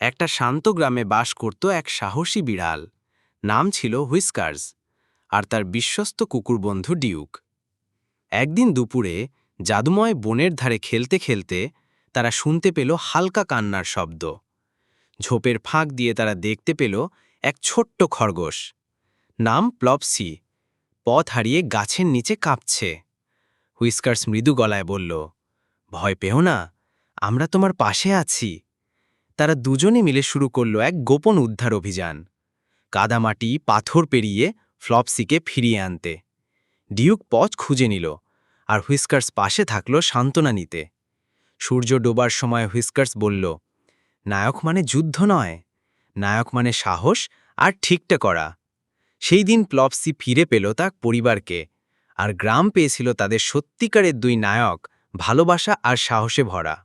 একটা শান্ত গ্রামে বাস করত এক সাহসী বিড়াল। নাম ছিল হুইস্কার্স, আর তার বিশ্বস্ত কুকুর বন্ধু ডিউক। একদিন দুপুরে জাদুময় বনের ধারে খেলতে খেলতে তারা শুনতে পেল হালকা কান্নার শব্দ। ঝোপের ফাঁক দিয়ে তারা দেখতে পেল এক ছোট্ট খরগোশ, নাম প্লপসি, পথ হারিয়ে গাছের নিচে কাঁপছে। হুইস্কার্স মৃদু গলায় বলল, ভয় পেও না, আমরা তোমার পাশে আছি। তারা দুজনে মিলে শুরু করল এক গোপন উদ্ধার অভিযান, কাদামাটি পাথর পেরিয়ে ফ্লপসিকে ফিরিয়ে আনতে। ডিউক পথ খুঁজে নিল, আর হুইস্কার্স পাশে থাকল সান্ত্বনা নিতে। সূর্য ডোবার সময় হুইস্কার্স বলল, নায়ক মানে যুদ্ধ নয়, নায়ক মানে সাহস আর ঠিকটা করা। সেই দিন প্লপসি ফিরে পেল তার পরিবারকে, আর গ্রাম পেয়েছিল তাদের সত্যিকারের দুই নায়ক, ভালোবাসা আর সাহসে ভরা।